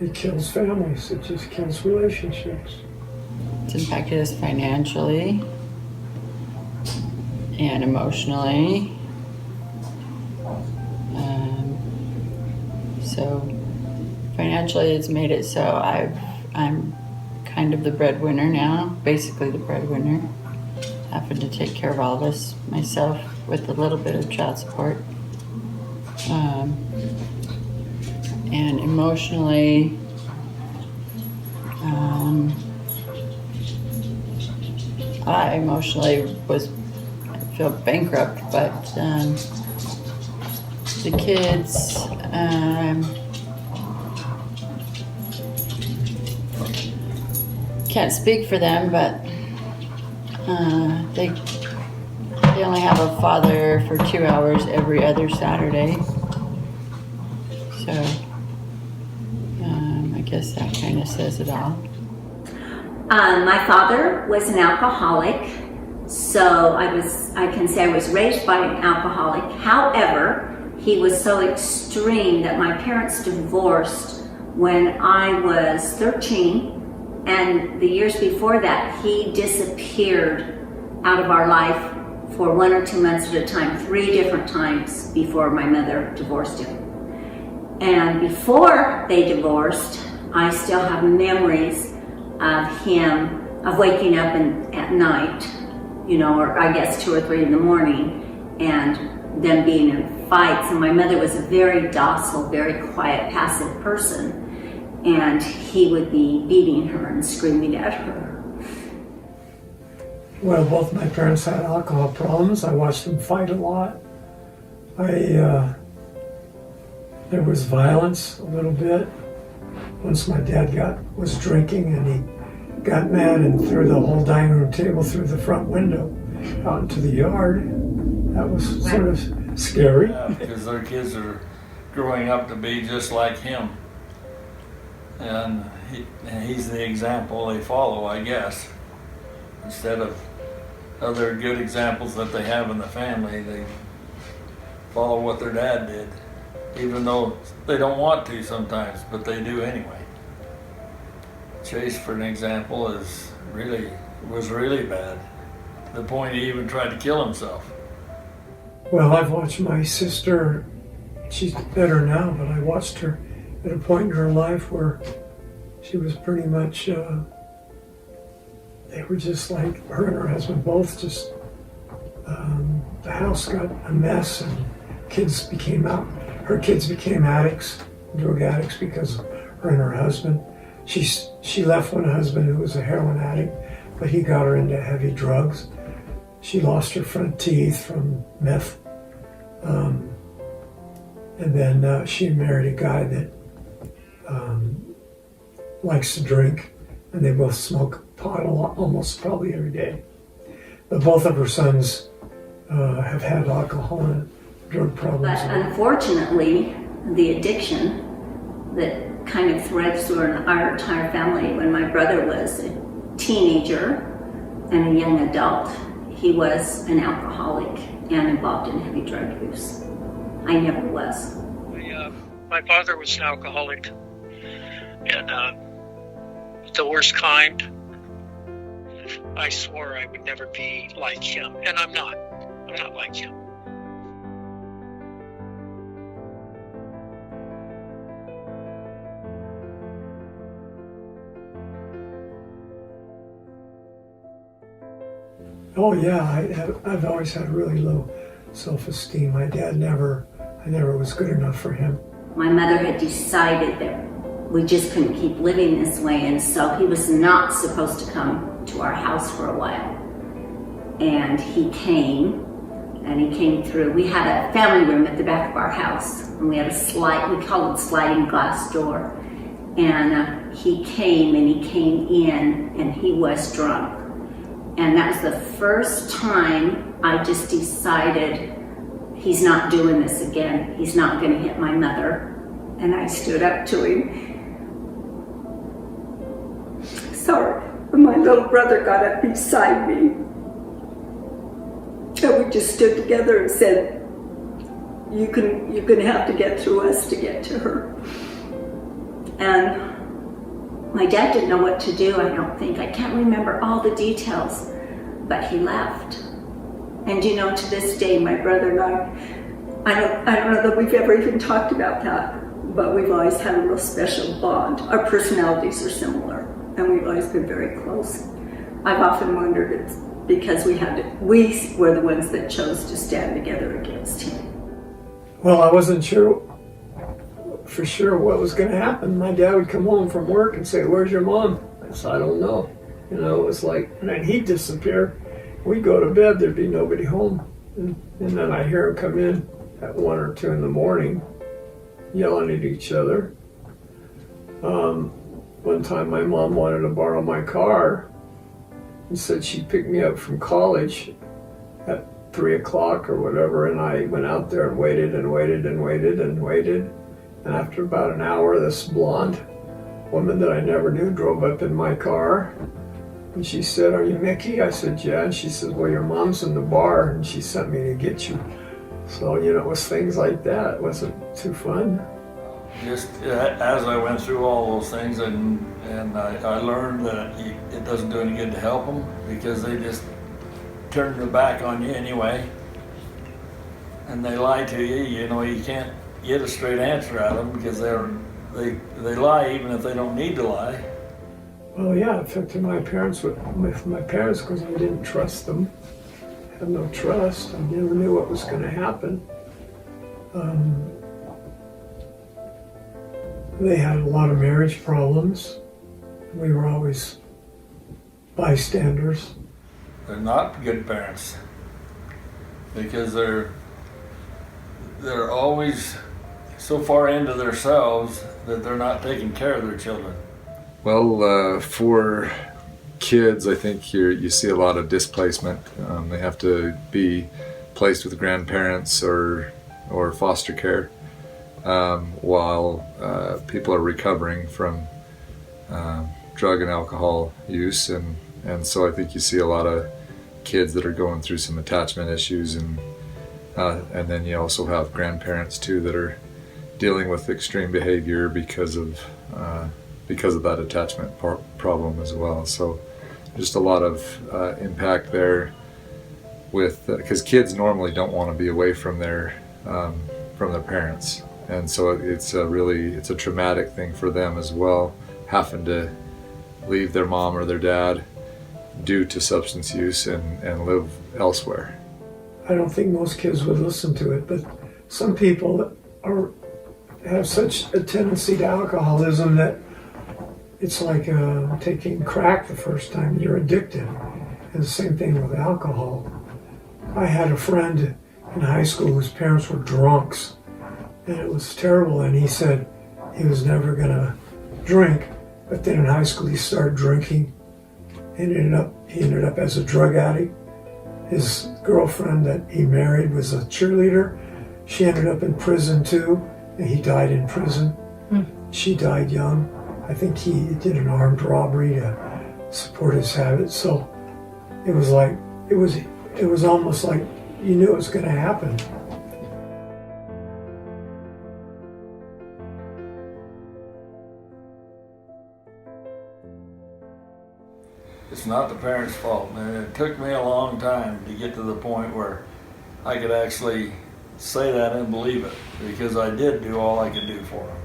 It kills families. It just kills relationships. It's impacted us financially and emotionally. So financially, it's made it so I'm kind of the breadwinner now, basically the breadwinner, having to take care of all this myself with a little bit of child support. And emotionally, I emotionally I feel bankrupt, but the kids, can't speak for them, but they only have a father for 2 hours every other Saturday. So I guess that kind of says it all. My father was an alcoholic, so I can say I was raised by an alcoholic. However, he was so extreme that my parents divorced when I was 13, and the years before that, he disappeared out of our life for 1 or 2 months at a time, 3 different times before my mother divorced him. And before they divorced, I still have memories of him, of waking up at night, or I guess 2 or 3 in the morning, and them being in fights. And my mother was a very docile, very quiet, passive person, and he would be beating her and screaming at her. Well, both my parents had alcohol problems. I watched them fight a lot. There was violence a little bit. Once my dad was drinking, and he got mad and threw the whole dining room table through the front window out into the yard. That was sort of scary. Yeah, because their kids are growing up to be just like him. And he's the example they follow, I guess. Instead of other good examples that they have in the family, they follow what their dad did. Even though they don't want to sometimes, but they do anyway. Chase, for an example, was really bad. To the point he even tried to kill himself. Well, I've watched my sister. She's better now, but I watched her at a point in her life where she was pretty much, they were just like, her and her husband both just, the house got a mess, and her kids became addicts, drug addicts, because of her and her husband. She left one husband who was a heroin addict, but he got her into heavy drugs. She lost her front teeth from meth. And then she married a guy that likes to drink, and they both smoke pot a lot, almost probably every day. But both of her sons have had alcohol and drug problems. But unfortunately, the addiction that kind of threads through our entire family, when my brother was a teenager and a young adult, he was an alcoholic and involved in heavy drug use. I never was. My father was an alcoholic, and the worst kind. I swore I would never be like him, and I'm not. I'm not like him. Oh yeah, I've always had really low self-esteem. My dad I never was good enough for him. My mother had decided that we just couldn't keep living this way, and so he was not supposed to come to our house for a while. And he came through. We had a family room at the back of our house, and we had we call it sliding glass door. And he came in, and he was drunk. And that was the first time I just decided, he's not doing this again. He's not going to hit my mother. And I stood up to him. So my little brother got up beside me. And we just stood together and said, you're going to have to get through us to get to her. And my dad didn't know what to do, I don't think. I can't remember all the details, but he left. And you know, to this day, my brother and I don't know that we've ever even talked about that, but we've always had a real special bond. Our personalities are similar, and we've always been very close. I've often wondered it's because we were the ones that chose to stand together against him. Well, I wasn't sure for sure what was going to happen. My dad would come home from work and say, "Where's your mom?" I said, "I don't know." You know, it was like, and then he'd disappear. We'd go to bed, there'd be nobody home. And then I hear him come in at 1 or 2 in the morning, yelling at each other. One time my mom wanted to borrow my car and said she'd pick me up from college at 3 o'clock or whatever, and I went out there and waited and waited and waited and waited. And after about an hour, this blonde woman that I never knew drove up in my car. And she said, "Are you Mickey?" I said, "Yeah." And she said, "Well, your mom's in the bar and she sent me to get you." So, you know, it was things like that. It wasn't too fun. Just as I went through all those things, and I learned that it doesn't do any good to help them because they just turn their back on you anyway. And they lie to you. You know, you can't get a straight answer out of them because they lie even if they don't need to lie. Well, yeah, it affected my parents with my parents because I didn't trust them. I had no trust. I never knew what was going to happen. They had a lot of marriage problems. We were always bystanders. They're not good parents because they're always so far into themselves that they're not taking care of their children. Well, for kids, I think you see a lot of displacement. They have to be placed with grandparents or foster care while people are recovering from drug and alcohol use, and so I think you see a lot of kids that are going through some attachment issues, and then you also have grandparents too that are dealing with extreme behavior because of that attachment problem as well. So just a lot of impact there with because kids normally don't want to be away from their parents, and so it's a traumatic thing for them as well, having to leave their mom or their dad due to substance use and live elsewhere. I don't think most kids would listen to it, but some people have such a tendency to alcoholism that it's like taking crack the first time. You're addicted. And the same thing with alcohol. I had a friend in high school whose parents were drunks, and it was terrible, and he said he was never going to drink, but then in high school he started drinking, and he ended up as a drug addict. His girlfriend that he married was a cheerleader. She ended up in prison too, and he died in prison. She died young. I think he did an armed robbery to support his habits. So it was almost like you knew it was going to happen. It's not the parents' fault, and it took me a long time to get to the point where I could actually say that and believe it, because I did do all I could do for them.